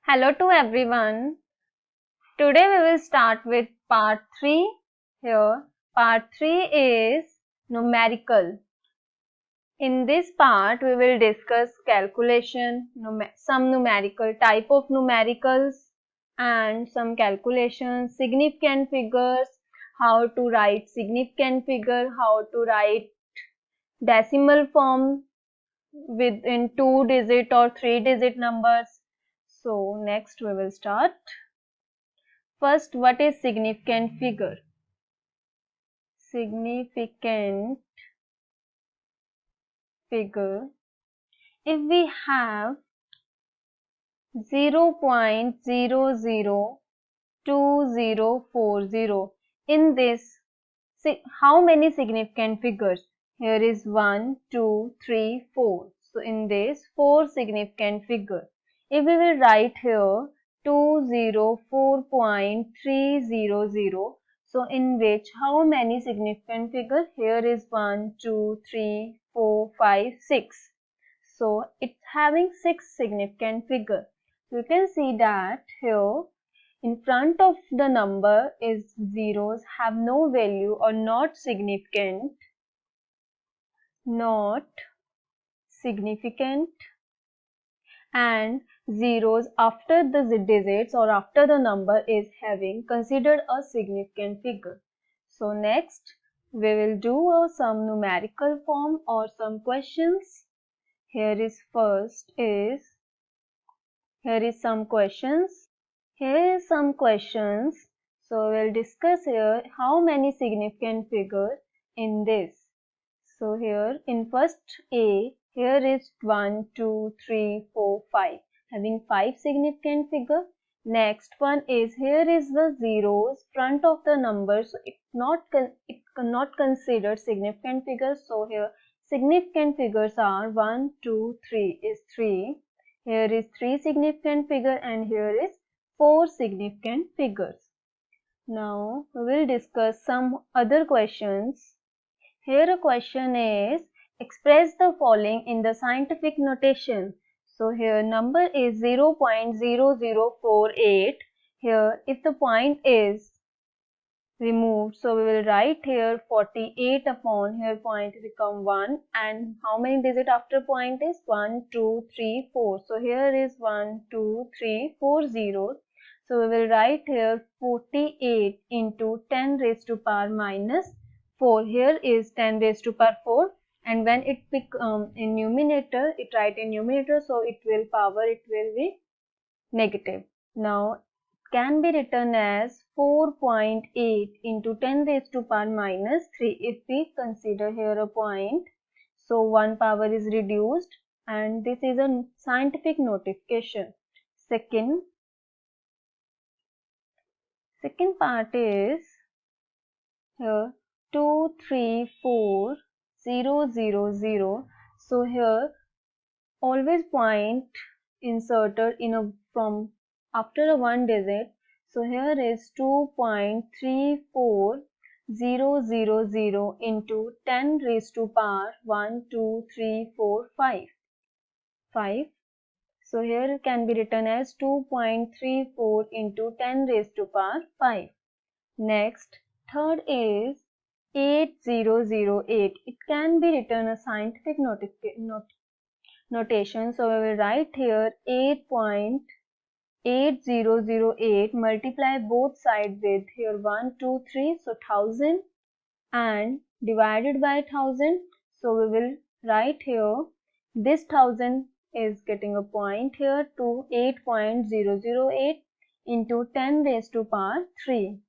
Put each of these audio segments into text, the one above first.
Hello to everyone. Today we will start with part 3. Here, part 3 is numerical. In this part, we will discuss calculation, some numerical type of numericals and some calculations, significant figures, how to write significant figure, how to write decimal form within 2-digit or 3-digit numbers. So next we will start. First, what is significant figure? Significant figure. If we have 0.002040 in this, how many significant figures? Here is 1, 2, 3, 4. So in this, 4 significant figure. If we will write here 204.300, so in which how many significant figures? Here is 1, 2, 3, 4, 5, 6. So it's having 6 significant figures. So you can see that here in front of the number is zeros have no value or not significant, and zeros after the digits or after the number is having considered a significant figure. So next we will do some numerical form or some questions. Here is some questions. Here is some questions. So we'll discuss here how many significant figures in this. So here in first A, here is 1, 2, 3, 4, 5, having 5 significant figures. Next one is here is the zeros front of the numbers. So it cannot consider significant figures. So here significant figures are 1, 2, 3 is 3. Here is 3 significant figure and here is 4 significant figures. Now we will discuss some other questions. Here a question is, express the following in the scientific notation. So here number is 0.0048. Here if the point is removed, so we will write here 48 upon here point become 1, and how many digit after point is 1, 2, 3, 4. So here is 1, 2, 3, 4 zeros. So we will write here 48 into 10 raised to power minus 4. Here is 10 raised to power 4, and when it become in numerator, it write in numerator, so it will be negative. Now can be written as 4.8 into 10 raised to power minus 3 if we consider here a point. So one power is reduced, and this is a scientific notification. Second part is here 234,000. So here always point inserted in a from after a one digit. So here is 2.34000 into 10 raised to power 1, 2, 3, 4, 5. So here it can be written as 2.34 into 10 raised to power 5. Next, third is 8008. It can be written a scientific notation. So we will write here 8.8008, multiply both sides with here 1, 2, 3, so 1000, and divided by 1000. So we will write here this 1000 is getting a point here to 8.008 into 10 raised to power 3.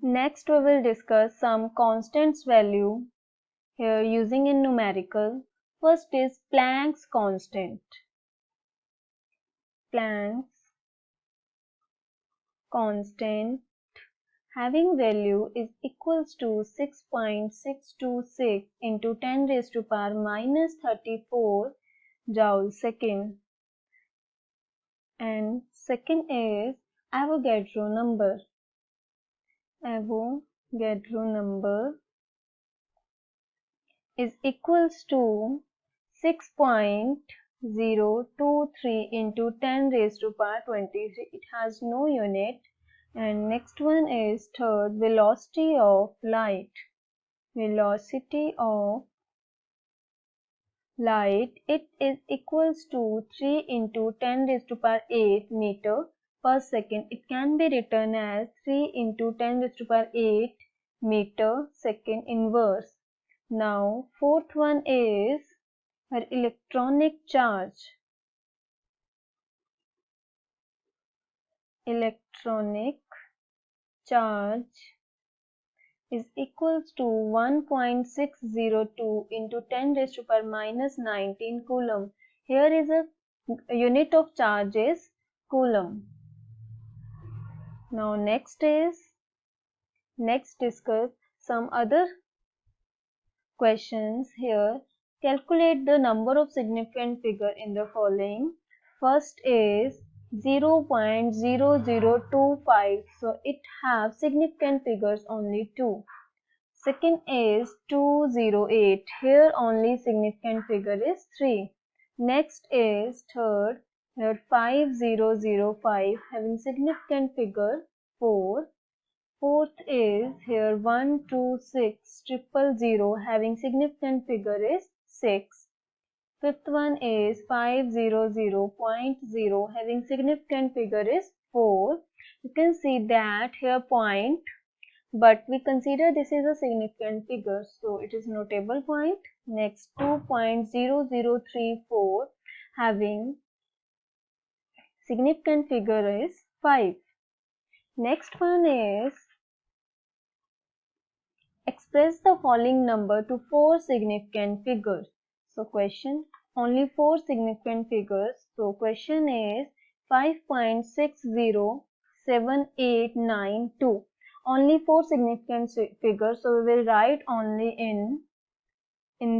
Next we will discuss some constants value here using in numerical. First is Planck's constant. Planck's constant having value is equals to 6.626 into 10 raised to power minus 34 joule second. And second is Avogadro number. Avogadro number is equals to 6.0 023 into 10 raised to power 23. It has no unit. And next one is third, velocity of light. Velocity of light, it is equals to 3 into 10 raised to power 8 meter per second. It can be written as 3 into 10 raised to power 8 meter second inverse. Now fourth one is her electronic charge. Electronic charge is equals to 1.602 into 10 raised to power minus 19 coulomb. Here is a unit of charge is coulomb. Now next discuss some other questions here. Calculate the number of significant figure in the following. First is 0.0025. So it have significant figures only 2. Second is 208. Here only significant figure is 3. Next is third, here 5005 having significant figure 4. Fourth is here 126000 having significant figure is 6. Fifth one is 500.0 having significant figure is 4. You can see that here point, but we consider this is a significant figure, so it is notable point. Next 2.0034 having significant figure is 5. Next one is express the following number to 4 significant figures. So question, only 4 significant figures. So question is 5.607892. Only 4 significant figures. So we will write only in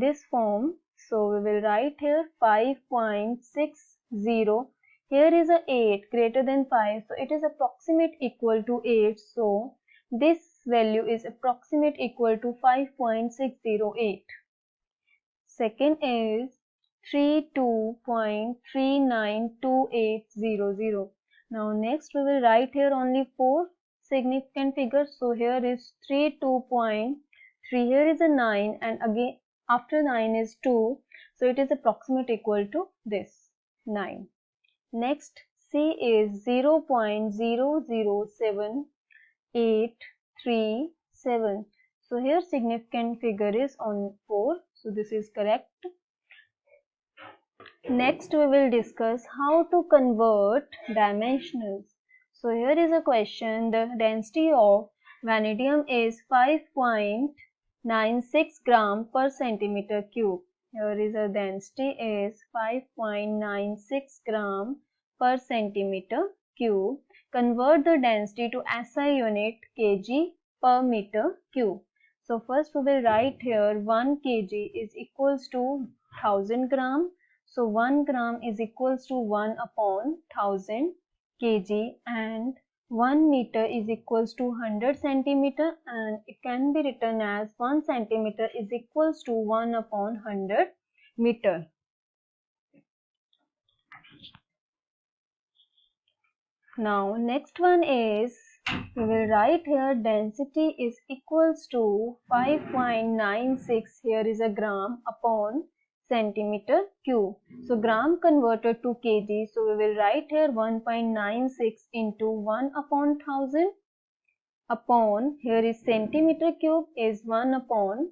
this form. So we will write here 5.60. Here is a 8 greater than 5. So it is approximate equal to 8. So this value is approximate equal to 5.608. Second is 32.392800. Now next we will write here only 4 significant figures. So here is 32.3. Here is a 9 and again after 9 is 2. So it is approximate equal to this 9. Next C is 0.007837. So here significant figure is on 4. So this is correct. Next we will discuss how to convert dimensionals. So here is a question. The density of vanadium is 5.96 gram per centimeter cube. Here is a density is 5.96 gram per centimeter cube. Convert the density to SI unit kg per meter cube. So first we will write here 1 kg is equals to 1000 gram. So 1 gram is equals to 1 upon 1000 kg and 1 meter is equals to 100 centimeter, and it can be written as 1 centimeter is equals to 1 upon 100 meter. Now next one is we will write here density is equals to 5.96. Here is a gram upon centimeter cube. So gram converted to kg. So we will write here 1.96 into 1 upon 1000 upon, here is centimeter cube is 1 upon,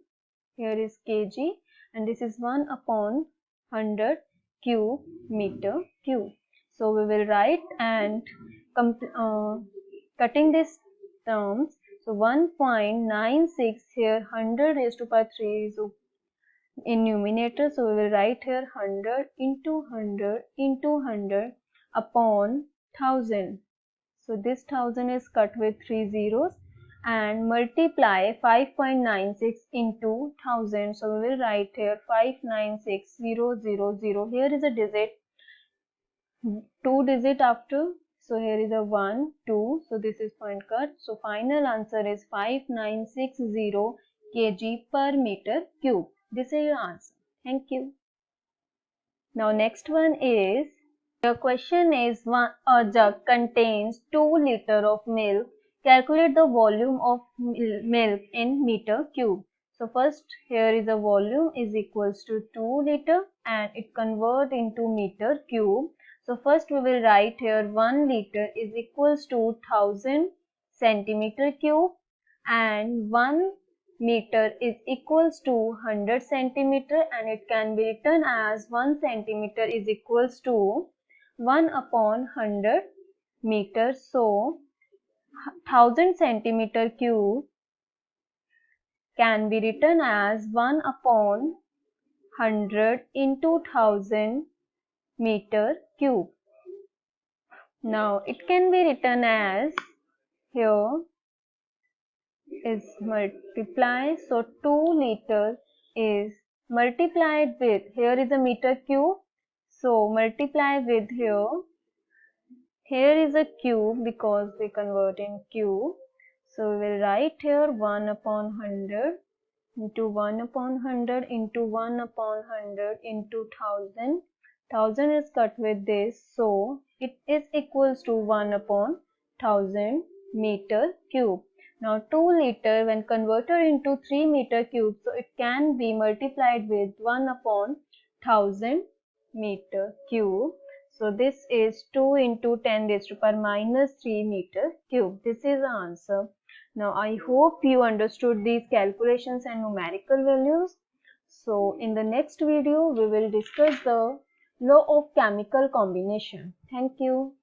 here is kg, and this is 1 upon 100 cube meter cube. So we will write and cutting these terms. So 1.96 here 100 raised to power 3 is in numerator. So we will write here 100 into 100 into 100 upon 1000. So this 1000 is cut with 3 zeros and multiply 5.96 into 1000. So we will write here 596000. Here is a digit, 2 digit after. So here is a 1, 2. So this is point cut. So final answer is 5960 kg per meter cube. This is your answer. Thank you. Now next one is, the question is, a jug contains 2 liters of milk. Calculate the volume of milk in meter cube. So first here is a volume is equals to 2 liter and it convert into meter cube. So first we will write here 1 liter is equals to 1000 centimeter cube and 1 meter is equals to 100 centimeter, and it can be written as 1 centimeter is equals to 1 upon 100 meters. So 1000 centimeter cube can be written as 1 upon 100 into 1000 meter cube. Now it can be written as, here is multiply, so 2 liter is multiplied with, here is a meter cube, so multiply with, here is a cube because we convert in cube, so we will write here 1 upon 100 into 1 upon 100 into 1 upon 100 into 1000. 1000 is cut with this, so it is equals to 1 upon 1000 meter cube. Now 2 liter when converted into 3 meter cube, so it can be multiplied with 1 upon 1000 meter cube. So this is 2 into 10 raised to power minus 3 meter cube. This is the answer. Now I hope you understood these calculations and numerical values. So in the next video we will discuss the law of chemical combination. Thank you.